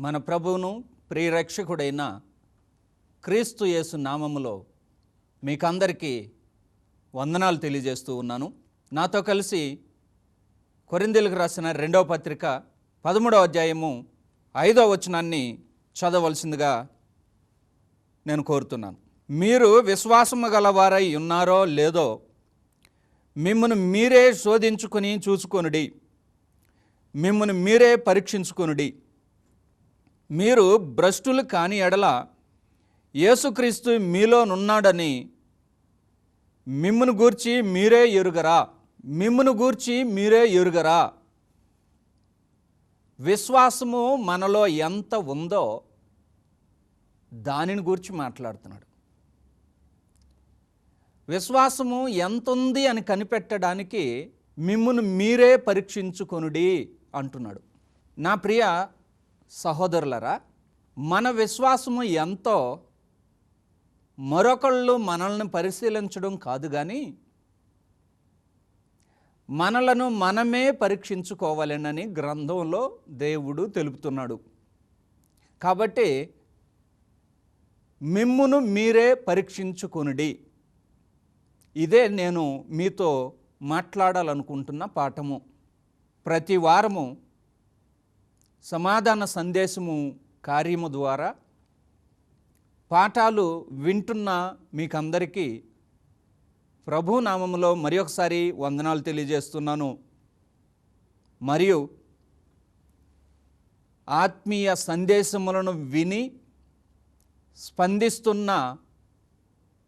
మన ప్రభువును ప్రియరక్షకుడైన క్రీస్తు యేసు నామములో మీకందరికీ వందనాలు తెలియజేస్తూ ఉన్నాను. నాతో కలిసి కొరింథీయులకు రాసిన 2వ పత్రిక 13వ అధ్యాయము 5వ వచనాన్ని చదవలసిందిగా నేను కోరుతున్నాను. మీరు విశ్వాసము గలవారై ఉన్నారో లేదో మిమ్మల్ని మీరే శోధించుకొని చూసుకొనుడి, మిమ్మల్ని మీరే పరీక్షించుకొనుడి. మీరు భ్రష్టులు కాని ఎడల యేసుక్రీస్తు మీలోనున్నాడని మిమ్మును గూర్చి మీరే ఎరుగరా. విశ్వాసము మనలో ఎంత ఉందో దానిని గురించి మాట్లాడుతున్నాడు. విశ్వాసము ఎంత ఉంది అని కనిపెట్టడానికి మిమ్మును మీరే పరీక్షించుకొనుడి అంటున్నాడు. నా ప్రియ సహోదరులరా, మన విశ్వాసము ఎంతో మరొకళ్ళు మనల్ని పరిశీలించడం కాదు, కానీ మనలను మనమే పరీక్షించుకోవాలనని గ్రంథంలో దేవుడు తెలుపుతున్నాడు. కాబట్టి మిమ్మును మీరే పరీక్షించుకొనుడి, ఇదే నేను మీతో మాట్లాడాలనుకుంటున్న పాఠము. ప్రతి వారము సమాధాన సందేశము కార్యము ద్వారా పాఠాలు వింటున్న మీకందరికీ ప్రభు నామములో మరి ఒకసారి వందనాలు తెలియజేస్తున్నాను. మరియు ఆత్మీయ సందేశములను విని స్పందిస్తున్న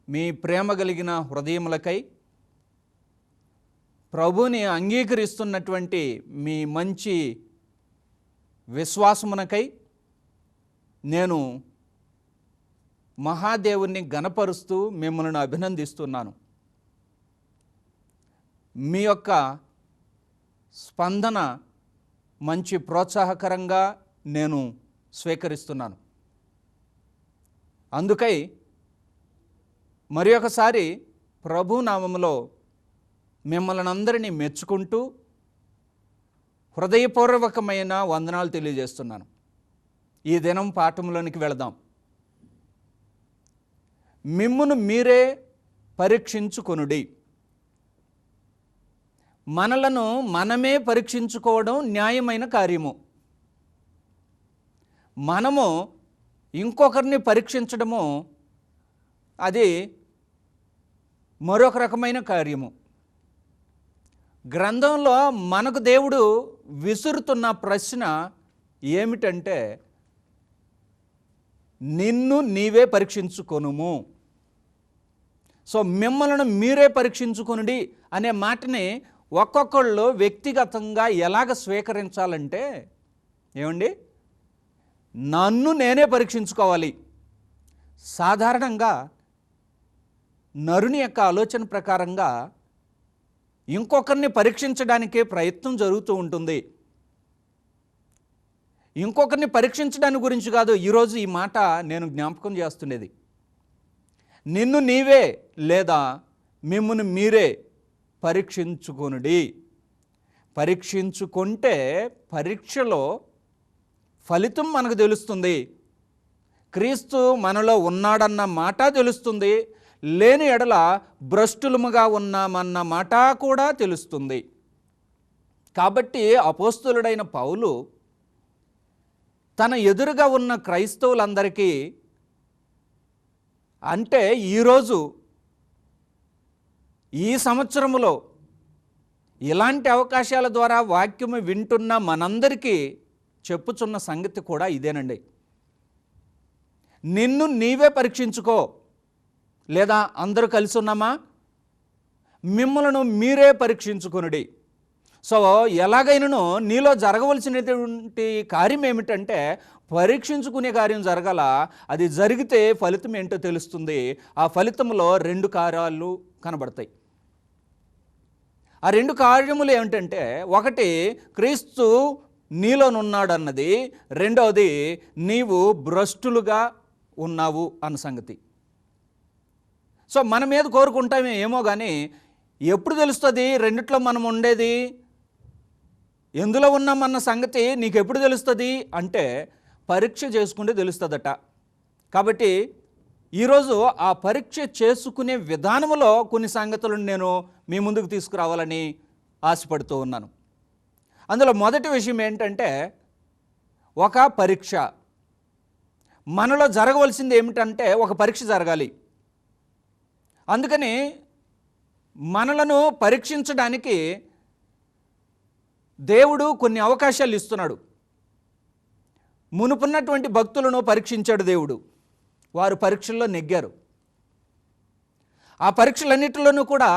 మీ ప్రేమ కలిగిన హృదయములకై, ప్రభుని అంగీకరిస్తున్నటువంటి మీ మంచి విశ్వాసమునకై నేను మహాదేవుని గణపరుస్తూ మిమ్మల్ని అభినందిస్తున్నాను. మీ యొక్క స్పందన మంచి ప్రోత్సాహకరంగా నేను స్వీకరిస్తున్నాను. అందుకై మరి ఒకసారి ప్రభు నామములో మిమ్మల్ని అందరినీ మెచ్చుకుంటూ హృదయపూర్వకమైన వందనాలు తెలియజేస్తున్నాను. ఈ దినం పాఠంలోనికి వెళదాం. మిమ్మును మీరే పరీక్షించుకొనుడి. మనలను మనమే పరీక్షించుకోవడం న్యాయమైన కార్యము. మనము ఇంకొకరిని పరీక్షించడము అది మరొక రకమైన కార్యము. గ్రంథంలో మనకు దేవుడు విసురుతున్న ప్రశ్న ఏమిటంటే, నిన్ను నీవే పరీక్షించుకొనుము. సో మిమ్మల్ని మీరే పరీక్షించుకొనుడి అనే మాటని ఒక్కొక్కళ్ళు వ్యక్తిగతంగా ఎలాగ స్వీకరించాలంటే, ఏమండి, నన్ను నేనే పరీక్షించుకోవాలి. సాధారణంగా నరుని యొక్క ఆలోచన ప్రకారంగా ఇంకొకరిని పరీక్షించడానికే ప్రయత్నం జరుగుతూ ఉంటుంది. ఇంకొకరిని పరీక్షించడాని గురించి కాదు ఈరోజు ఈ మాట నేను జ్ఞాపకం చేస్తున్నది. నిన్ను నీవే లేదా మిమ్మును మీరే పరీక్షించుకొనుడి. పరీక్షించుకుంటే పరీక్షలో ఫలితం మనకు తెలుస్తుంది. క్రీస్తు మనలో ఉన్నాడన్న మాట తెలుస్తుంది. లేని ఎడల భ్రష్టులముగా ఉన్నామన్న మాట కూడా తెలుస్తుంది. కాబట్టి అపోస్తలుడైన పౌలు తన ఎదురుగా ఉన్న క్రైస్తవులందరికీ, అంటే ఈరోజు ఈ సంవత్సరములో ఇలాంటి అవకాశాల ద్వారా వాక్యము వింటున్న మనందరికీ చెప్పుచున్న సంగతి కూడా ఇదేనండి. నిన్ను నీవే పరీక్షించుకో. లేదా అందరూ కలిసి ఉన్నామా? మిమ్మల్ని మీరే పరీక్షించుకొనుడి. సో ఎలాగైనాను నీలో జరగవలసినటువంటి కార్యం ఏమిటంటే, పరీక్షించుకునే కార్యం జరగాల. అది జరిగితే ఫలితం ఏంటో తెలుస్తుంది. ఆ ఫలితంలో 2 కార్యాలు కనబడతాయి. ఆ 2 కార్యములు ఏమిటంటే, ఒకటి క్రీస్తు నీలోనున్నాడన్నది, రెండవది నీవు భ్రష్టులుగా ఉన్నావు అన్న సంగతి. సో మన మీద కోరుకుంటామే ఏమో, కానీ ఎప్పుడు తెలుస్తుంది రెండిట్లో మనం ఉండేది? ఎందులో ఉన్నామన్న సంగతి నీకు ఎప్పుడు తెలుస్తుంది అంటే పరీక్ష చేసుకుంటే తెలుస్తుందట. కాబట్టి ఈరోజు ఆ పరీక్ష చేసుకునే విధానంలో కొన్ని సంగతులను నేను మీ ముందుకు తీసుకురావాలని ఆశపడుతూ ఉన్నాను. అందులో మొదటి విషయం ఏంటంటే, ఒక పరీక్ష మనలో జరగవలసింది ఏమిటంటే ఒక పరీక్ష జరగాలి. అందుకని మనలను పరీక్షించడానికి దేవుడు కొన్ని అవకాశాలు ఇస్తున్నాడు. మునుపున్నటువంటి భక్తులను పరీక్షించాడు దేవుడు. వారు పరీక్షల్లో నెగ్గారు. ఆ పరీక్షలన్నిటిలోనూ కూడా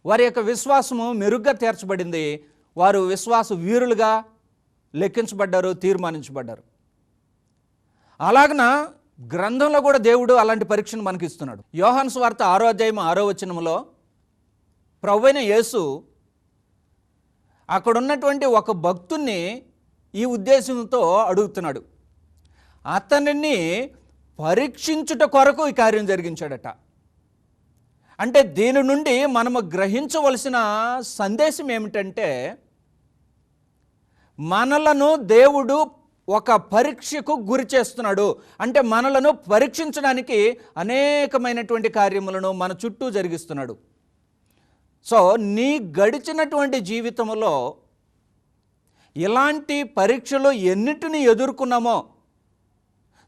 వారి యొక్క విశ్వాసము మెరుగ్గా తీర్చబడింది. వారు విశ్వాస వీరులుగా లెక్కించబడ్డారు, తీర్మానించబడ్డారు. అలాగన గ్రంథంలో కూడా దేవుడు అలాంటి పరీక్షను మనకి ఇస్తున్నాడు. యోహాను సువార్త 6వ అధ్యాయం 6వ వచనంలో ప్రభువైన యేసు అక్కడున్నటువంటి ఒక భక్తుణ్ణి ఈ ఉద్దేశంతో అడుగుతున్నాడు. అతనిని పరీక్షించుట కొరకు ఈ కార్యం జరిగించాడట. అంటే దీని నుండి మనము గ్రహించవలసిన సందేశం ఏమిటంటే, మనలను దేవుడు ఒక పరీక్షకు గురి చేస్తున్నాడు. అంటే మనలను పరీక్షించడానికి అనేకమైనటువంటి కార్యములను మన చుట్టూ జరిగిస్తున్నాడు. సో నీ గడిచినటువంటి జీవితంలో ఇలాంటి పరీక్షలు ఎన్నిటిని ఎదుర్కొన్నామో,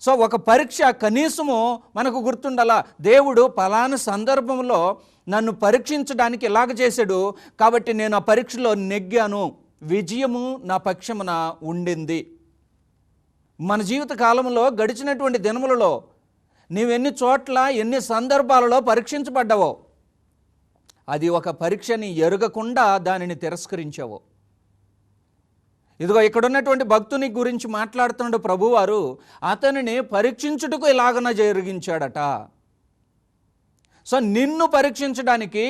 సో ఒక పరీక్ష కనీసము మనకు గుర్తుండాలా. దేవుడు పలానా సందర్భంలో నన్ను పరీక్షించడానికి ఇలాగ చేశాడు, కాబట్టి నేను ఆ పరీక్షలో నెగ్గాను, విజయము నా పక్షమున ఉండింది. మన జీవిత కాలంలో గడిచినటువంటి దినములలో నీవెన్ని చోట్ల ఎన్ని సందర్భాలలో పరీక్షించబడ్డావో, అది ఒక పరీక్షని ఎరుగకుండా దానిని తిరస్కరించావో. ఇదిగో ఇక్కడ ఉన్నటువంటి భక్తుని గురించి మాట్లాడుతున్న ప్రభువారు అతనిని పరీక్షించుటకు ఇలాగన జరిగించాడట. సో నిన్ను పరీక్షించడానికి,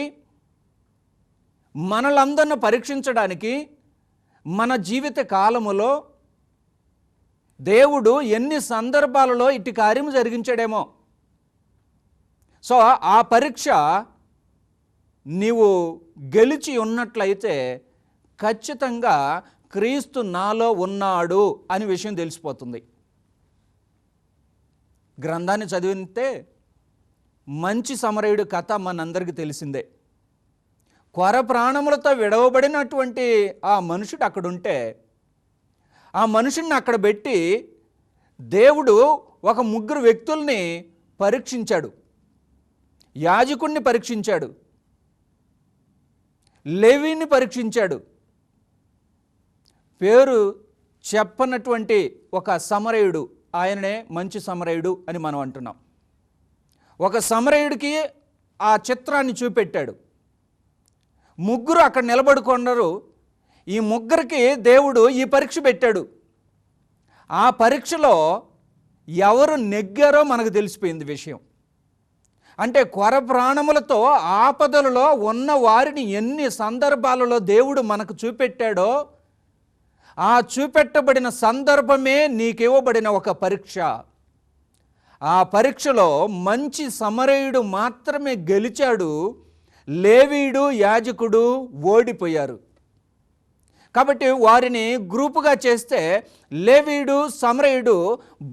మనలందరిని పరీక్షించడానికి మన జీవిత కాలములో దేవుడు ఎన్ని సందర్భాలలో ఇట్టి కార్యము జరిగించాడేమో. సో ఆ పరీక్ష నీవు గెలిచి ఉన్నట్లయితే ఖచ్చితంగా క్రీస్తు నాలో ఉన్నాడు అని విషయం తెలిసిపోతుంది. గ్రంథాన్ని చదివితే మంచి సమరయుడు కథ మనందరికీ తెలిసిందే. కొర ప్రాణములతో విడవబడినటువంటి ఆ మనుషుడు అక్కడుంటే, ఆ మనుషుడిని అక్కడ పెట్టి దేవుడు ఒక 3 వ్యక్తుల్ని పరీక్షించాడు. యాజకుడిని పరీక్షించాడు, లేవీని పరీక్షించాడు, పేరు చెప్పనటువంటి ఒక సమరయుడు, ఆయననే మంచి సమరయుడు అని మనం అంటున్నాం. ఒక సమరయుడికి ఆ చిత్రాన్ని చూపెట్టాడు. 3 అక్కడ నిలబడుకున్నారు. ఈ 3కి దేవుడు ఈ పరీక్ష పెట్టాడు. ఆ పరీక్షలో ఎవరు నెగ్గారో మనకు తెలిసిపోయింది విషయం. అంటే కొర ప్రాణములతో ఆపదలలో ఉన్న వారిని ఎన్ని సందర్భాలలో దేవుడు మనకు చూపెట్టాడో, ఆ చూపెట్టబడిన సందర్భమే నీకివ్వబడిన ఒక పరీక్ష. ఆ పరీక్షలో మంచి సమరయుడు మాత్రమే గెలిచాడు, లేవీయుడు యాజకుడు ఓడిపోయారు. కాబట్టి వారిని గ్రూపుగా చేస్తే లేవీయుడు సమరయుడు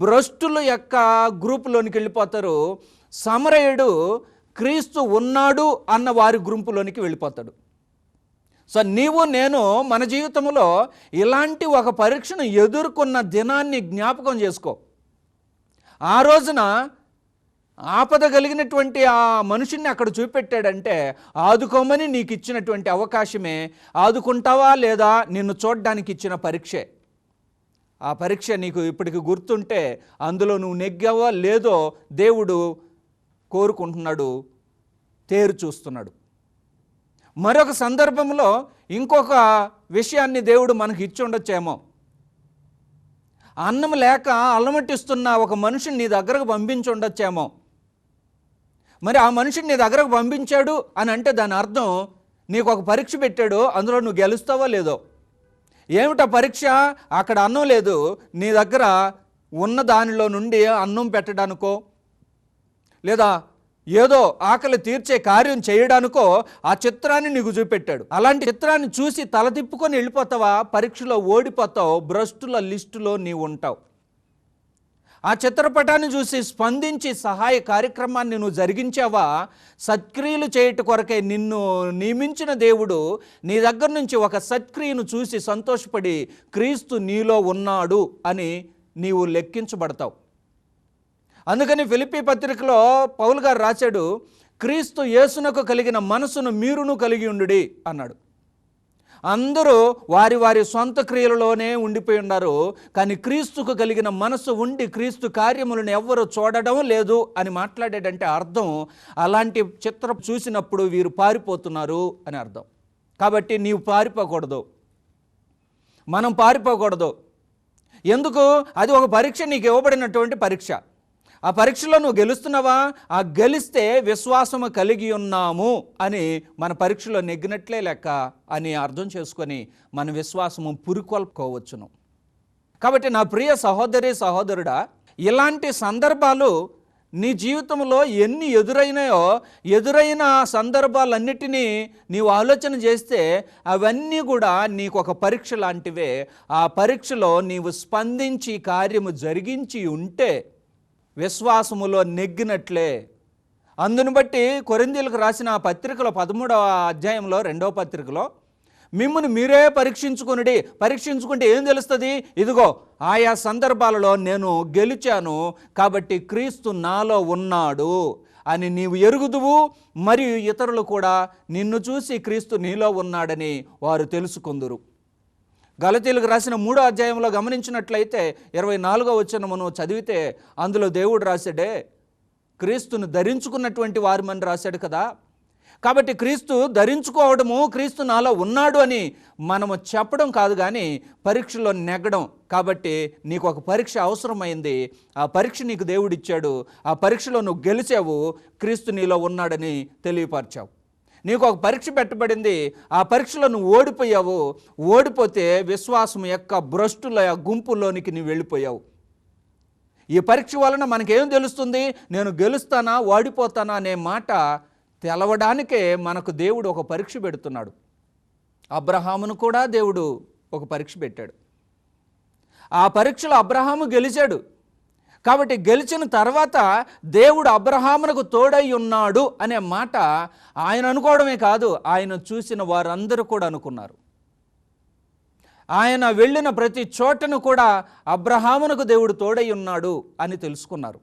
భ్రష్టుల యొక్క గ్రూపులోనికి వెళ్ళిపోతారు, సమరయుడు క్రీస్తు ఉన్నాడు అన్న వారి గుంపులోనికి వెళ్ళిపోతాడు. సో నీవు నేను మన జీవితంలో ఇలాంటి ఒక పరీక్షను ఎదుర్కొన్న దినాన్ని జ్ఞాపకం చేసుకో. ఆ రోజున ఆపద కలిగినటువంటి ఆ మనుషుల్ని అక్కడ చూపెట్టాడంటే ఆదుకోమని నీకు ఇచ్చినటువంటి అవకాశమే. ఆదుకుంటావా లేదా నిన్ను చూడడానికి ఇచ్చిన పరీక్షే. ఆ పరీక్ష నీకు ఇప్పటికి గుర్తుంటే అందులో నువ్వు నెగ్గావో లేదో దేవుడు కోరుకుంటున్నాడు, తేరు చూస్తున్నాడు. మరొక సందర్భంలో ఇంకొక విషయాన్ని దేవుడు మనకి ఇచ్చి ఉండొచ్చేమో. అన్నం లేక అల్లమట్టిస్తున్న ఒక మనిషిని నీ దగ్గరకు పంపించి ఉండొచ్చేమో. మరి ఆ మనిషిని నీ దగ్గరకు పంపించాడు అని అంటే దాని అర్థం నీకు ఒక పరీక్ష పెట్టాడు, అందులో నువ్వు గెలుస్తావో లేదో. ఏమిటా పరీక్ష? అక్కడ అన్నం లేదు, నీ దగ్గర ఉన్న దానిలో నుండి అన్నం పెట్టడానికో లేదా ఏదో ఆకలి తీర్చే కార్యం చేయడానికో ఆ చిత్రాన్ని నీకు చూపెట్టాడు. అలాంటి చిత్రాన్ని చూసి తల తిప్పుకొని వెళ్ళిపోతావా? పరీక్షలో ఓడిపోతావు, భ్రష్టుల లిస్టులో నీవు ఉంటావు. ఆ చిత్రపటాన్ని చూసి స్పందించి సహాయ కార్యక్రమాన్ని నువ్వు జరిగించావా? సత్క్రియలు చేయుట కొరకే నిన్ను నియమించిన దేవుడు నీ దగ్గర నుంచి ఒక సత్క్రియను చూసి సంతోషపడి క్రీస్తు నీలో ఉన్నాడు అని నీవు లెక్కించబడతావు. అందుకని ఫిలిప్పీ పత్రికలో పౌలు గారు రాశాడు, క్రీస్తు యేసునకు కలిగిన మనసును మీరును కలిగి ఉండుడి అన్నాడు. అందరూ వారి వారి సొంత క్రియలలోనే ఉండిపోయి ఉన్నారు, కానీ క్రీస్తుకు కలిగిన మనసు ఉండి క్రీస్తు కార్యములను ఎవ్వరూ చూడడం లేదు అని మాట్లాడాడంటే అర్థం అలాంటి చిత్రం చూసినప్పుడు వీరు పారిపోతున్నారు అని అర్థం. కాబట్టి నీవు పారిపోకూడదు, మనం పారిపోకూడదు. ఎందుకు? అది ఒక పరీక్ష, నీకు ఇవ్వబడినటువంటి పరీక్ష. ఆ పరీక్షలో నువ్వు గెలుస్తున్నావా? ఆ గెలిస్తే విశ్వాసము కలిగి ఉన్నాము అని మన పరీక్షలో నెగ్గినట్లే లెక్క అని అర్థం చేసుకొని మన విశ్వాసము పురికొల్పుకోవచ్చును. కాబట్టి నా ప్రియ సహోదరి సహోదరుడా, ఇలాంటి సందర్భాలు నీ జీవితంలో ఎన్ని ఎదురైన సందర్భాలన్నిటినీ నీవు ఆలోచన చేస్తే అవన్నీ కూడా నీకు ఒక పరీక్ష లాంటివే. ఆ పరీక్షలో నీవు స్పందించి కార్యము జరిగించి ఉంటే విశ్వాసములో నెగ్గినట్లే. అందును బట్టి కొరింథీయులకు రాసిన ఆ పత్రికలో 13వ అధ్యాయంలో 2వ పత్రికలో మిమ్మల్ని మీరే పరీక్షించుకుంటే ఏం తెలుస్తుంది? ఇదిగో ఆయా సందర్భాలలో నేను గెలిచాను, కాబట్టి క్రీస్తు నాలో ఉన్నాడు అని నీవు ఎరుగుదువు, మరియు ఇతరులు కూడా నిన్ను చూసి క్రీస్తు నీలో ఉన్నాడని వారు తెలుసుకుందురు. గలతీయులకు రాసిన 3వ అధ్యాయంలో గమనించినట్లయితే 24వ వచనమును చదివితే అందులో దేవుడు రాశాడే, క్రీస్తును ధరించుకున్నటువంటి వారిమని రాశాడు కదా. కాబట్టి క్రీస్తు ధరించుకోవడము, క్రీస్తు నాలో ఉన్నాడు అని మనము చెప్పడం కాదు, కానీ పరీక్షలో నెగ్గడం. కాబట్టి నీకు ఒక పరీక్ష అవసరమైంది, ఆ పరీక్ష నీకు దేవుడిచ్చాడు, ఆ పరీక్షలో నువ్వు గెలిచావు, క్రీస్తు నీలో ఉన్నాడని తెలియపరిచావు. నీకు ఒక పరీక్ష పెట్టబడింది, ఆ పరీక్షలో నువ్వు ఓడిపోతే విశ్వాసం యొక్క భ్రష్టుల గుంపులోనికి నువ్వు వెళ్ళిపోయావు. ఈ పరీక్ష వలన మనకేం తెలుస్తుంది? నేను గెలుస్తానా ఓడిపోతానా అనే మాట తెలవడానికే మనకు దేవుడు ఒక పరీక్ష పెడుతున్నాడు. అబ్రహామును కూడా దేవుడు ఒక పరీక్ష పెట్టాడు. ఆ పరీక్షలో అబ్రహాము గెలిచాడు. కాబట్టి గెలిచిన తర్వాత దేవుడు అబ్రహామునకు తోడై ఉన్నాడు అనే మాట ఆయన అనుకోవడమే కాదు, ఆయన చూసిన వారందరూ కూడా అనుకున్నారు. ఆయన వెళ్ళిన ప్రతి చోటను కూడా అబ్రహామునకు దేవుడు తోడై ఉన్నాడు అని తెలుసుకున్నారు.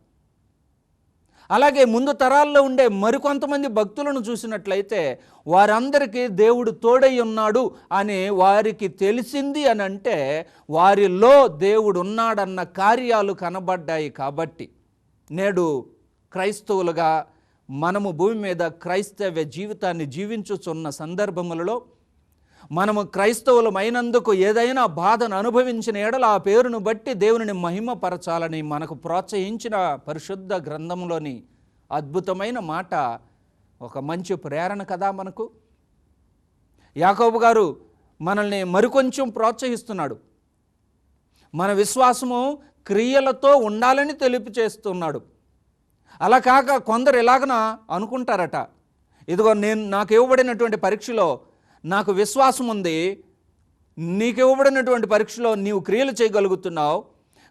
అలాగే ముందు తరాల్లో ఉండే మరికొంతమంది భక్తులను చూసినట్లయితే వారందరికీ దేవుడు తోడై ఉన్నాడు అని వారికి తెలిసింది అని అంటే వారిలో దేవుడు ఉన్నాడన్న కార్యాలు కనబడ్డాయి. కాబట్టి నేడు క్రైస్తవులుగా మనము భూమి మీద క్రైస్తవ జీవితాన్ని జీవించుచున్న సందర్భములలో మనము క్రైస్తవులమైనందుకు ఏదైనా బాధను అనుభవించిన ఎడల ఆ పేరును బట్టి దేవుని మహిమపరచాలని మనకు ప్రోత్సహించిన పరిశుద్ధ గ్రంథంలోని అద్భుతమైన మాట ఒక మంచి ప్రేరణ కదా మనకు. యాకోబు గారు మనల్ని మరికొంచెం ప్రోత్సహిస్తున్నాడు. మన విశ్వాసము క్రియలతో ఉండాలని తెలిపి చేస్తున్నాడు. అలా కాక కొందరు ఎలాగన అనుకుంటారట, ఇదిగో నాకు ఇవ్వబడినటువంటి పరీక్షలో నాకు విశ్వాసం ఉంది, నీకు ఇవ్వబడినటువంటి పరీక్షలో నీవు క్రియలు చేయగలుగుతున్నావు,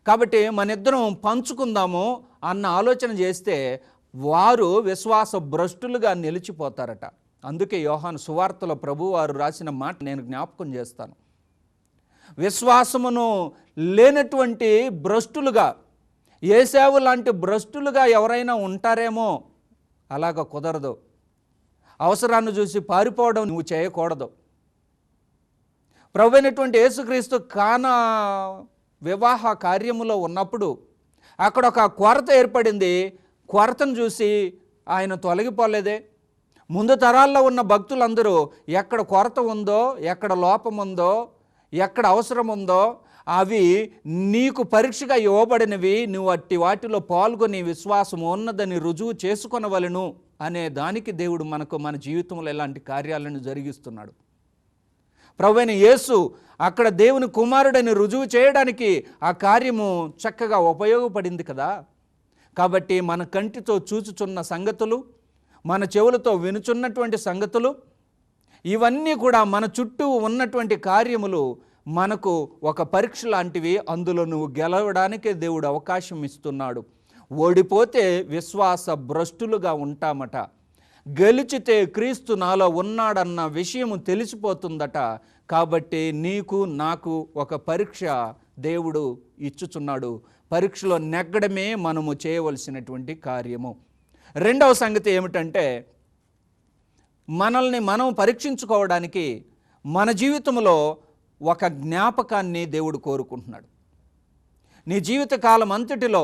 కాబట్టి మన ఇద్దరం పంచుకుందాము అన్న ఆలోచన చేస్తే వారు విశ్వాస భ్రష్టులుగా నిలిచిపోతారట. అందుకే యోహాను సువార్తలో ప్రభువారు రాసిన మాట నేను జ్ఞాపకం చేస్తాను. విశ్వాసమును లేనటువంటి భ్రష్టులుగా, ఏశావు లాంటి భ్రష్టులుగా ఎవరైనా ఉంటారేమో, అలాగ కుదరదు. అవసరాన్ని చూసి పారిపోవడం నువ్వు చేయకూడదు. ప్రభువైనటువంటి యేసుక్రీస్తు కానా వివాహ కార్యములో ఉన్నప్పుడు అక్కడ ఒక కొరత ఏర్పడింది. కొరతను చూసి ఆయన తొలగిపోలేదే. ముందు తరాల్లో ఉన్న భక్తులందరూ ఎక్కడ కొరత ఉందో, ఎక్కడ లోపం ఉందో, ఎక్కడ అవసరం ఉందో అవి నీకు పరీక్షగా ఇవ్వబడినవి, నువ్వు అట్టి వాటిలో పాల్గొని విశ్వాసం ఉన్నదని రుజువు చేసుకొనవలెను అనే దానికి దేవుడు మనకు మన జీవితంలో ఎలాంటి కార్యాలను జరిగిస్తున్నాడు. ప్రభువైన యేసు అక్కడ దేవుని కుమారుడని రుజువు చేయడానికి ఆ కార్యము చక్కగా ఉపయోగపడింది కదా. కాబట్టి మన కంటితో చూచుచున్న సంగతులు, మన చెవులతో వినుచున్నటువంటి సంగతులు, ఇవన్నీ కూడా మన చుట్టూ ఉన్నటువంటి కార్యములు మనకు ఒక పరీక్ష లాంటివి, అందులో నువ్వు గెలవడానికే దేవుడు అవకాశం ఇస్తున్నాడు. ఓడిపోతే విశ్వాస భ్రష్టులుగా ఉంటామట, గెలిచితే క్రీస్తు నాలో ఉన్నాడన్న విషయము తెలిసిపోతుందట. కాబట్టి నీకు నాకు ఒక పరీక్ష దేవుడు ఇచ్చుచున్నాడు. పరీక్షలో నెగ్గడమే మనము చేయవలసినటువంటి కార్యము. రెండవ సంగతి ఏమిటంటే, మనల్ని మనం పరీక్షించుకోవడానికి మన జీవితంలో ఒక జ్ఞాపకాన్ని దేవుడు కోరుకుంటున్నాడు. నీ జీవితకాలం అంతటిలో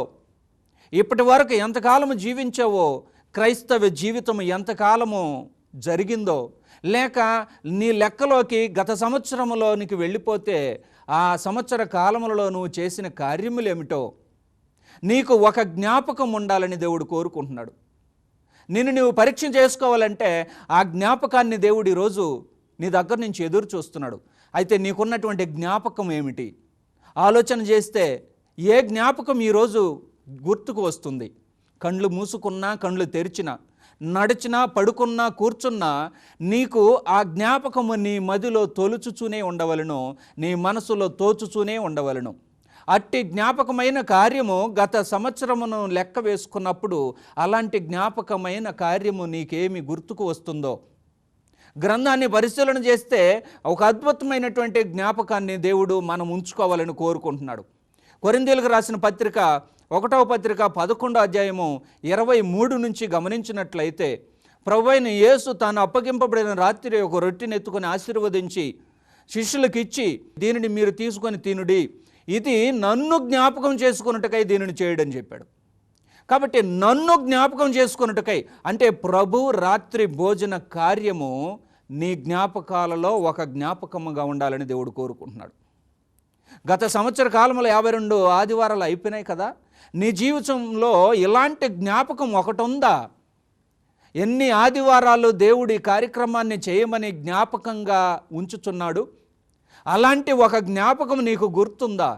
ఇప్పటి వరకు ఎంతకాలము జీవించావో, క్రైస్తవ జీవితం ఎంతకాలము జరిగిందో, లేక నీ లెక్కలోకి గత సంవత్సరంలోనికి వెళ్ళిపోతే ఆ సంవత్సర కాలములలో నువ్వు చేసిన కార్యములేమిటో నీకు ఒక జ్ఞాపకం ఉండాలని దేవుడు కోరుకుంటున్నాడు. నిన్ను నువ్వు పరీక్ష చేసుకోవాలంటే ఆ జ్ఞాపకాన్ని దేవుడు ఈరోజు నీ దగ్గర నుంచి ఎదురు చూస్తున్నాడు. అయితే నీకున్నటువంటి జ్ఞాపకం ఏమిటి? ఆలోచన చేస్తే ఏ జ్ఞాపకం ఈరోజు గుర్తుకు వస్తుంది? కళ్ళు మూసుకున్నా, కళ్ళు తెరిచినా, నడిచినా, పడుకున్నా, కూర్చున్నా నీకు ఆ జ్ఞాపకము నీ మదిలో తొలుచుచూనే ఉండవలను, నీ మనసులో తోచుచూనే ఉండవలను. అట్టి జ్ఞాపకమైన కార్యము గత సంవత్సరమును లెక్క వేసుకున్నప్పుడు అలాంటి జ్ఞాపకమైన కార్యము నీకేమి గుర్తుకు వస్తుందో, గ్రంథాన్ని పరిశీలన చేస్తే ఒక అద్భుతమైనటువంటి జ్ఞాపకాన్ని దేవుడు మనం ఉంచుకోవాలని కోరుకుంటున్నాడు. కొరింథీయులకు రాసిన పత్రిక 1వ పత్రిక 11వ అధ్యాయము 23 నుంచి గమనించినట్లయితే, ప్రభువైన యేసు తాను అప్పగింపబడిన రాత్రి ఒక రొట్టెని ఎత్తుకొని ఆశీర్వదించి శిష్యులకు ఇచ్చి, దీనిని మీరు తీసుకొని తినుడి, ఇది నన్ను జ్ఞాపకం చేసుకున్నట్టుకై దీనిని చేయడని చెప్పాడు. కాబట్టి నన్ను జ్ఞాపకం చేసుకున్నట్టుకై అంటే ప్రభు రాత్రి భోజన కార్యము నీ జ్ఞాపకాలలో ఒక జ్ఞాపకముగా ఉండాలని దేవుడు కోరుకుంటున్నాడు. గత సంవత్సర కాలంలో 52 ఆదివారాలు అయిపోయినాయి కదా. నీ జీవితంలో ఇలాంటి జ్ఞాపకం ఒకటి ఉందా? ఎన్ని ఆదివారాలు దేవుడి కార్యక్రమాన్ని చేయమని జ్ఞాపకంగా ఉంచుచున్నాడు? అలాంటి ఒక జ్ఞాపకం నీకు గుర్తుందా?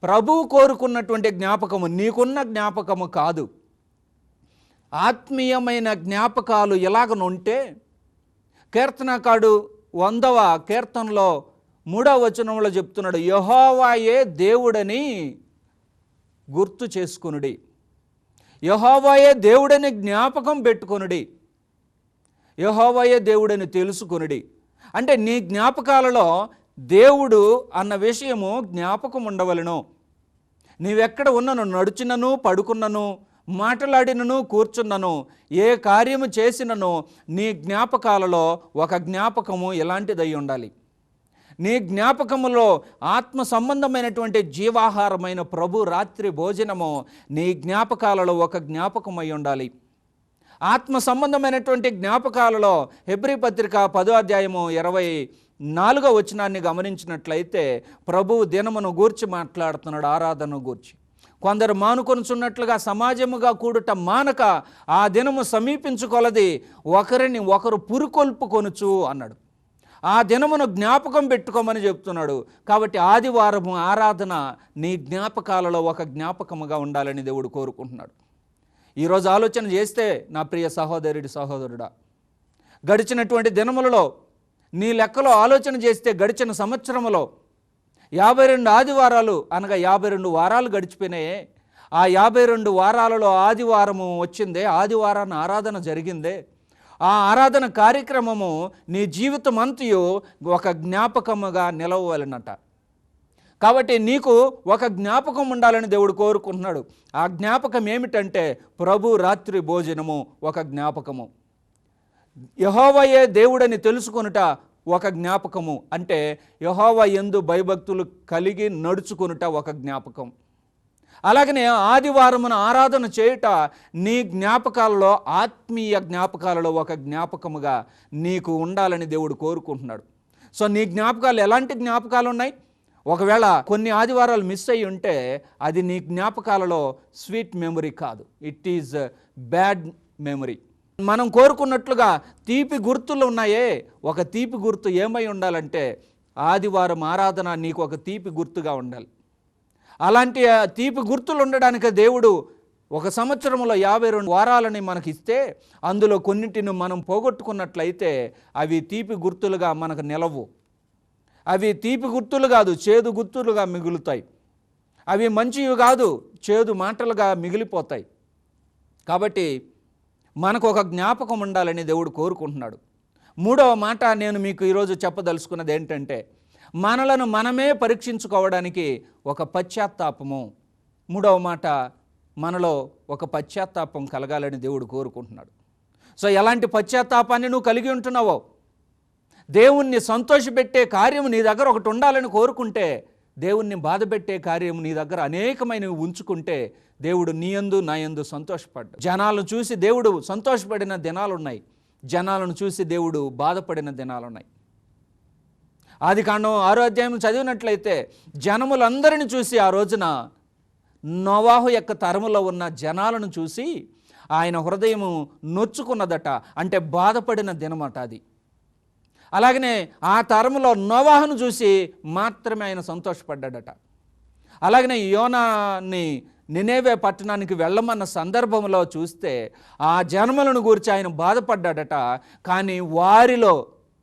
ప్రభువు కోరుకున్నటువంటి జ్ఞాపకము నీకున్న జ్ఞాపకము కాదు. ఆత్మీయమైన జ్ఞాపకాలు ఎలాగనుంటే, కీర్తనకారుడు 100వ కీర్తనలో 3వ వచనంలో చెప్తున్నాడు, యెహోవాయే దేవుడని గుర్తు చేసుకొనుడి, యెహోవాయే దేవుడని జ్ఞాపకం పెట్టుకొనుడి, యెహోవాయే దేవుడని తెలుసుకొనుడి. అంటే నీ జ్ఞాపకాలలో దేవుడు అన్న విషయము జ్ఞాపకం ఉండవలను. నీవెక్కడ ఉన్నను, నడుచినను, పడుకున్నను, మాట్లాడినను, కూర్చున్నను, ఏ కార్యము చేసినను నీ జ్ఞాపకాలలో ఒక జ్ఞాపకము ఎలాంటిదై ఉండాలి. నీ జ్ఞాపకములో ఆత్మ సంబంధమైనటువంటి జీవాహారమైన ప్రభు రాత్రి భోజనము నీ జ్ఞాపకాలలో ఒక జ్ఞాపకమై ఉండాలి. ఆత్మ సంబంధమైనటువంటి జ్ఞాపకాలలో హెబ్రీ పత్రిక 10వ అధ్యాయము 24వ వచనాన్ని గమనించినట్లయితే ప్రభువు దినమును గూర్చి మాట్లాడుతున్నాడు, ఆరాధనను గూర్చి. కొందరు మానుకొనుచున్నట్లుగా సమాజముగా కూడుట మానక ఆ దినము సమీపించుకొలది ఒకరిని ఒకరు పురుకొల్పుకొనుచు అన్నాడు. ఆ దినమును జ్ఞాపకం పెట్టుకోమని చెప్తున్నాడు. కాబట్టి ఆదివారము ఆరాధన నీ జ్ఞాపకాలలో ఒక జ్ఞాపకముగా ఉండాలని దేవుడు కోరుకుంటున్నాడు. ఈరోజు ఆలోచన చేస్తే నా ప్రియ సహోదరుడా, గడిచినటువంటి దినములలో నీ లెక్కలో ఆలోచన చేస్తే గడిచిన సంవత్సరములో 52 ఆదివారాలు అనగా 52 వారాలు గడిచిపోయినాయే. ఆ 52 వారాలలో ఆదివారము వచ్చిందే, ఆదివారాన్ని ఆరాధన జరిగిందే. ఆ ఆరాధన కార్యక్రమము నీ జీవితం అంతయు ఒక జ్ఞాపకముగా నిలవవలెనట. కాబట్టి నీకు ఒక జ్ఞాపకం ఉండాలని దేవుడు కోరుకుంటున్నాడు. ఆ జ్ఞాపకం ఏమిటంటే ప్రభు రాత్రి భోజనము ఒక జ్ఞాపకము. యెహోవాయే దేవుడని తెలుసుకొనుట ఒక జ్ఞాపకము. అంటే యెహోవా యందు భయభక్తులు కలిగి నడుచుకొనుట ఒక జ్ఞాపకం. అలాగనే ఆదివారమున ఆరాధన చేయుట నీ జ్ఞాపకాలలో, ఆత్మీయ జ్ఞాపకాలలో ఒక జ్ఞాపకముగా నీకు ఉండాలని దేవుడు కోరుకుంటున్నాడు. సో నీ జ్ఞాపకాలు ఎలాంటి జ్ఞాపకాలు ఉన్నాయి? ఒకవేళ కొన్ని ఆదివారాలు మిస్ అయ్యి ఉంటే అది నీ జ్ఞాపకాలలో స్వీట్ మెమరీ కాదు, ఇట్ ఈజ్ బ్యాడ్ మెమరీ. మనం కోరుకున్నట్లుగా తీపి గుర్తులు ఉన్నాయే, ఒక తీపి గుర్తు ఏమై ఉండాలంటే ఆదివారం ఆరాధన నీకు ఒక తీపి గుర్తుగా ఉండాలి. అలాంటి తీపి గుర్తులు ఉండడానికి దేవుడు ఒక సంవత్సరంలో 52 వారాలని మనకి ఇస్తే అందులో కొన్నింటిని మనం పోగొట్టుకున్నట్లయితే అవి తీపి గుర్తులుగా మనకు నిలవు. అవి తీపి గుర్తులు కాదు, చేదు గుర్తులుగా మిగులుతాయి. అవి మంచివి కాదు, చేదు మాటలుగా మిగిలిపోతాయి. కాబట్టి మనకు ఒక జ్ఞాపకం ఉండాలని దేవుడు కోరుకుంటున్నాడు. మూడవ మాట నేను మీకు ఈరోజు చెప్పదలుచుకున్నది ఏంటంటే, మనలను మనమే పరీక్షించుకోవడానికి ఒక పశ్చాత్తాపము. మూడవ మాట, మనలో ఒక పశ్చాత్తాపం కలగాలని దేవుడు కోరుకుంటున్నాడు. సో ఎలాంటి పశ్చాత్తాపాన్ని నువ్వు కలిగి ఉంటున్నావో, దేవుణ్ణి సంతోషపెట్టే కార్యము నీ దగ్గర ఒకటి ఉండాలని కోరుకుంటే, దేవుణ్ణి బాధపెట్టే కార్యము నీ దగ్గర అనేకమైనవి ఉంచుకుంటే, దేవుడు నీ యందు నా యందు సంతోషపడ్డాడు. జనాలను చూసి దేవుడు సంతోషపడిన దినాలు ఉన్నాయి, జనాలను చూసి దేవుడు బాధపడిన దినాలు ఉన్నాయి. ఆదికాండం 6వ అధ్యాయం చదివినట్లయితే జనములందరిని చూసి ఆ రోజున నోవాహు యొక్క తరములో ఉన్న జనాలను చూసి ఆయన హృదయము నొచ్చుకున్నదట. అంటే బాధపడిన దినమట అది. అలాగనే ఆ తరములో నోవాహును చూసి మాత్రమే ఆయన సంతోషపడ్డాడట. అలాగనే యోనాని నినేవే పట్టణానికి వెళ్ళమన్న సందర్భంలో చూస్తే ఆ జనములను గురించి ఆయన బాధపడ్డాడట. కానీ వారిలో,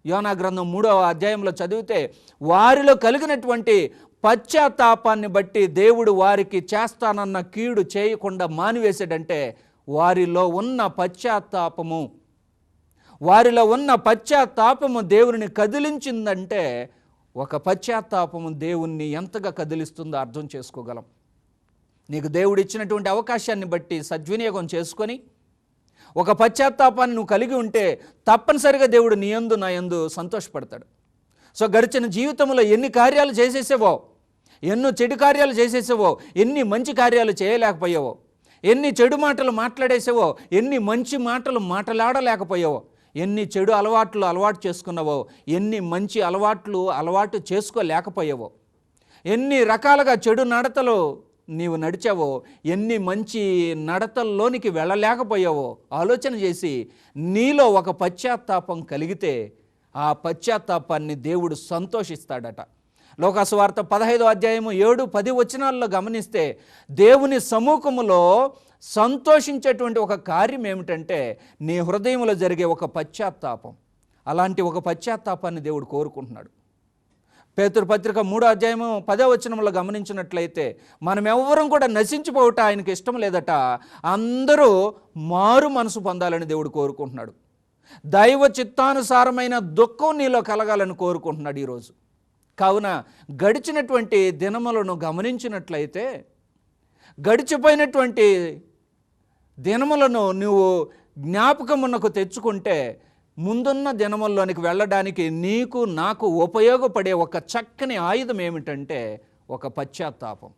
యోనా గ్రంథం 3వ అధ్యాయంలో చదివితే, వారిలో కలిగినటువంటి పశ్చాత్తాపాన్ని బట్టి దేవుడు వారికి చేస్తానన్న కీడు చేయకుండా మానివేశాడంటే, వారిలో ఉన్న పశ్చాత్తాపము, వారిలో ఉన్న పశ్చాత్తాపము దేవుని కదిలించిందంటే, ఒక పశ్చాత్తాపము దేవుణ్ణి ఎంతగా కదిలిస్తుందో అర్థం చేసుకోగలం. నీకు దేవుడు ఇచ్చినటువంటి అవకాశాన్ని బట్టి సద్వినియోగం చేసుకొని ఒక పశ్చాత్తాపాన్ని నువ్వు కలిగి ఉంటే తప్పనిసరిగా దేవుడు నీ యందు నా యందు సంతోషపడతాడు. సో గడిచిన జీవితంలో ఎన్ని కార్యాలు చేసేసావో, ఎన్నో చెడు కార్యాలు చేసేసావో, ఎన్ని మంచి కార్యాలు చేయలేకపోయావో, ఎన్ని చెడు మాటలు మాట్లాడేసావో, ఎన్ని మంచి మాటలు మాట్లాడలేకపోయావో, ఎన్ని చెడు అలవాట్లు అలవాటు చేసుకున్నావో, ఎన్ని మంచి అలవాట్లు అలవాటు చేసుకోలేకపోయావో, ఎన్ని రకాలుగా చెడు నడతలు నీవు నడిచావో, ఎన్ని మంచి నడతల్లోనికి వెళ్ళలేకపోయావో ఆలోచన చేసి నీలో ఒక పశ్చాత్తాపం కలిగితే ఆ పశ్చాత్తాపాన్ని దేవుడు సంతోషిస్తాడట. లోకాసువార్త 15వ అధ్యాయము 7-10 వచనాల్లో గమనిస్తే దేవుని సముఖములో సంతోషించేటువంటి ఒక కార్యం ఏమిటంటే నీ హృదయంలో జరిగే ఒక పశ్చాత్తాపం. అలాంటి ఒక పశ్చాత్తాపాన్ని దేవుడు కోరుకుంటున్నాడు. పేతురు పత్రిక 3వ అధ్యాయము 10వ వచనంలో గమనించినట్లయితే మనం ఎవ్వరం కూడా నశించిపోవట ఆయనకి ఇష్టం లేదట, అందరూ మారు మనసు పొందాలని దేవుడు కోరుకుంటున్నాడు. దైవ చిత్తానుసారమైన దుఃఖం నీలో కలగాలని కోరుకుంటున్నాడు ఈరోజు. కావున గడిచినటువంటి దినములను గమనించినట్లయితే, గడిచిపోయినటువంటి దినములను నువ్వు జ్ఞాపకమునకు తెచ్చుకుంటే ముందున్న దినముల్లోనికి వెళ్ళడానికి నీకు నాకు ఉపయోగపడే ఒక చక్కని ఆయుధం ఏమిటంటే ఒక పశ్చాత్తాపం.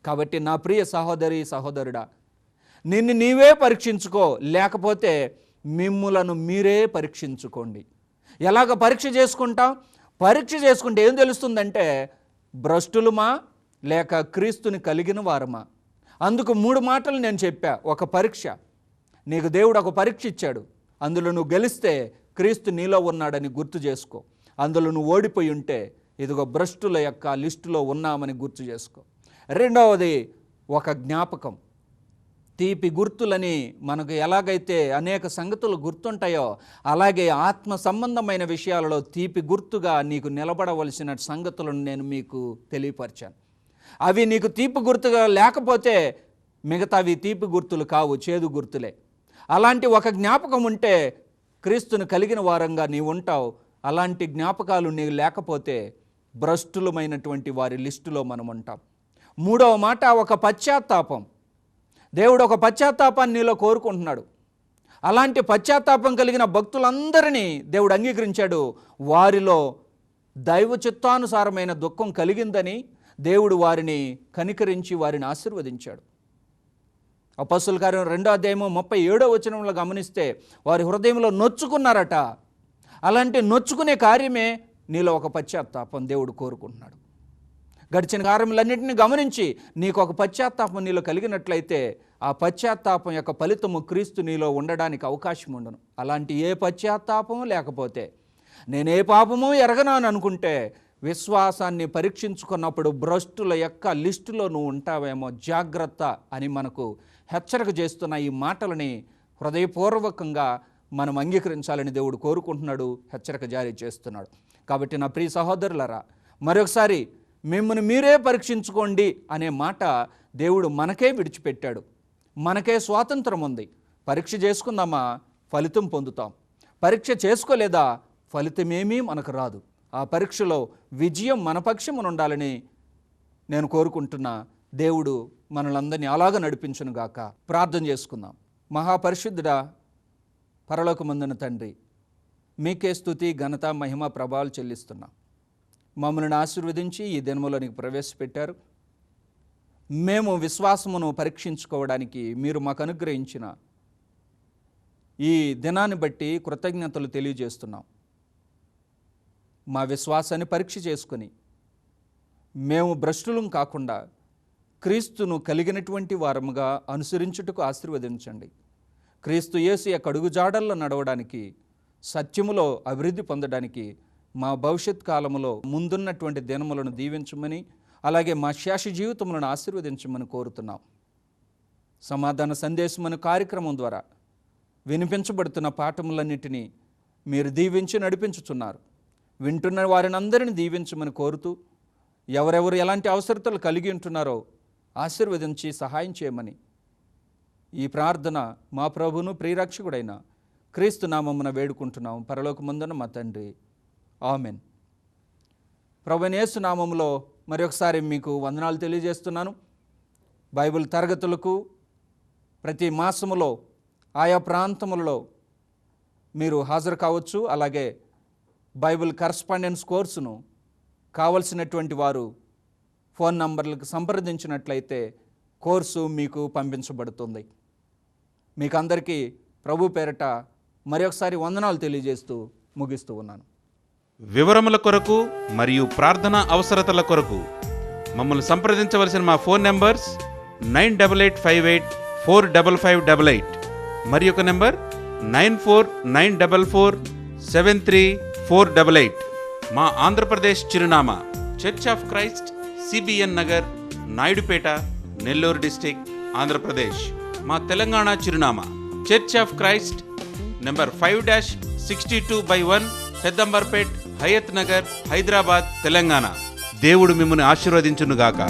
కాబట్టి నా ప్రియ సహోదరి సహోదరుడా, నిన్ను నీవే పరీక్షించుకో, లేకపోతే మిమ్ములను మీరే పరీక్షించుకోండి. ఎలాగ పరీక్ష చేసుకుంటాం? పరీక్ష చేసుకుంటే ఏం తెలుస్తుందంటే భ్రష్టులమా లేక క్రీస్తుని కలిగిన వారమా? అందుకు 3 మాటలు నేను చెప్పా. ఒక పరీక్ష, నీకు దేవుడు ఒక పరీక్ష ఇచ్చాడు, అందులో నువ్వు గెలిస్తే క్రీస్తు నీలో ఉన్నాడని గుర్తు చేసుకో. అందులో నువ్వు ఓడిపోయి ఉంటే ఇదిగో భ్రష్టుల యొక్క లిస్టులో ఉన్నామని గుర్తు చేసుకో. రెండవది ఒక జ్ఞాపకం. తీపి గుర్తులని మనకు ఎలాగైతే అనేక సంగతులు గుర్తుంటాయో, అలాగే ఆత్మ సంబంధమైన విషయాలలో తీపి గుర్తుగా నీకు నిలబడవలసిన సంగతులను నేను మీకు తెలియపరిచాను. అవి నీకు తీపి గుర్తుగా లేకపోతే మిగతావి తీపి గుర్తులు కావు, చేదు గుర్తులే. అలాంటి ఒక జ్ఞాపకం ఉంటే క్రీస్తును కలిగిన వారంగా నీవు ఉంటావు. అలాంటి జ్ఞాపకాలు నీకు లేకపోతే భ్రష్టులమైనటువంటి వారి లిస్టులో మనం ఉంటాం. మూడవ మాట ఒక పశ్చాత్తాపం. దేవుడు ఒక పశ్చాత్తాపాన్ని నీలో కోరుకుంటున్నాడు. అలాంటి పశ్చాత్తాపం కలిగిన భక్తులందరినీ దేవుడు అంగీకరించాడు. వారిలో దైవ చిత్తానుసారమైన దుఃఖం కలిగిందని దేవుడు వారిని కనికరించి వారిని ఆశీర్వదించాడు. అపొస్తలుల కార్యం 2వ అధ్యాయము 37వ వచనంలో గమనిస్తే వారి హృదయంలో నొచ్చుకున్నారట. అలాంటి నొచ్చుకునే కార్యమే నీలో ఒక పశ్చాత్తాపం దేవుడు కోరుకుంటున్నాడు. గడిచిన కార్యములన్నింటినీ గమనించి నీకు ఒక పశ్చాత్తాపం నీలో కలిగినట్లయితే ఆ పశ్చాత్తాపం యొక్క ఫలితము క్రీస్తు నీలో ఉండడానికి అవకాశం ఉండను. అలాంటి ఏ పశ్చాత్తాపము లేకపోతే నేనే పాపము ఎరగను అని అనుకుంటే విశ్వాసాన్ని పరీక్షించుకున్నప్పుడు భ్రష్టుల యొక్క లిస్టులో నువ్వు ఉంటావేమో, జాగ్రత్త అని మనకు హెచ్చరిక చేస్తున్న ఈ మాటలని హృదయపూర్వకంగా మనం అంగీకరించాలని దేవుడు కోరుకుంటున్నాడు, హెచ్చరిక జారీ చేస్తున్నాడు. కాబట్టి నా ప్రియ సహోదరులారా, మరొకసారి మిమ్మల్ని మీరే పరీక్షించుకోండి అనే మాట దేవుడు మనకే విడిచిపెట్టాడు. మనకే స్వాతంత్రం ఉంది. పరీక్ష చేసుకుందామా, ఫలితం పొందుతాం. పరీక్ష చేసుకోలేదా, ఫలితమేమీ మనకు రాదు. ఆ పరీక్షలో విజయం మన పక్షమున ఉండాలని నేను కోరుకుంటున్నా. దేవుడు మనలందరినీ అలాగ నడిపించునుగాక. ప్రార్థన చేసుకుందాం. మహాపరిశుద్ధుడా, పరలోకమందున తండ్రి, మీకే స్తుతి, ఘనత, మహిమ, ప్రభావాలు చెల్లిస్తున్నాం. మమ్మల్ని ఆశీర్వదించి ఈ దినములోనికి ప్రవేశపెట్టారు. మేము విశ్వాసమును పరీక్షించుకోవడానికి మీరు మాకు అనుగ్రహించిన ఈ దినాన్ని బట్టి కృతజ్ఞతలు తెలియజేస్తున్నాం. మా విశ్వాసాన్ని పరీక్ష చేసుకొని మేము భ్రష్టులం కాకుండా క్రీస్తును కలిగినటువంటి వారముగా అనుసరించుటకు ఆశీర్వదించండి. క్రీస్తు యేసు యొక్క అడుగుజాడల్లో నడవడానికి, సత్యములో అభివృద్ధి పొందడానికి మా భవిష్యత్ కాలములో ముందున్నటువంటి దినములను దీవించమని, అలాగే మా శేష జీవితములను ఆశీర్వదించమని కోరుతున్నాం. సమాధాన సందేశం అనే కార్యక్రమం ద్వారా వినిపించబడుతున్న పాఠములన్నిటినీ మీరు దీవించి నడిపించుచున్నారు. వింటున్న వారిని అందరినీ దీవించమని కోరుతూ, ఎవరెవరు ఎలాంటి అవసరతలు కలిగి ఉంటున్నారో ఆశీర్వదించి సహాయం చేయమని ఈ ప్రార్థన మా ప్రభువును ప్రియరక్షకుడైన క్రీస్తు నామమున వేడుకుంటున్నాం పరలోకమందున మా తండ్రి. ఆమెన్. ప్రభువైన యేసు నామములో మరొకసారి మీకు వందనాలు తెలియజేస్తున్నాను. బైబిల్ తరగతులకు ప్రతి మాసములో ఆయా ప్రాంతములలో మీరు హాజరు కావచ్చు. అలాగే బైబిల్ కరస్పాండెన్స్ కోర్సును కావలసినటువంటి వారు ఫోన్ నంబర్లకు సంప్రదించినట్లయితే కోర్సు మీకు పంపించబడుతుంది. మీకు అందరికీ ప్రభు పేరట మరొకసారి వందనాలు తెలియజేస్తూ ముగిస్తూ ఉన్నాను. వివరముల కొరకు మరియు ప్రార్థనా అవసరతల కొరకు మమ్మల్ని సంప్రదించవలసిన మా ఫోన్ నెంబర్స్ 9858845588 మరి ఒక నెంబర్ 9494473488. మా ఆంధ్రప్రదేశ్ చిరునామా church of Christ, CBN Nagar, Naidupeta, Nellore district, Andhra Pradesh. మా తెలంగాణ చిరునామా church of Christ number 5-62/1, Peddamberpet, Hayat Nagar, Hyderabad, Telangana. దేవుడు మిమ్మల్ని ఆశీర్వదించునుగాక.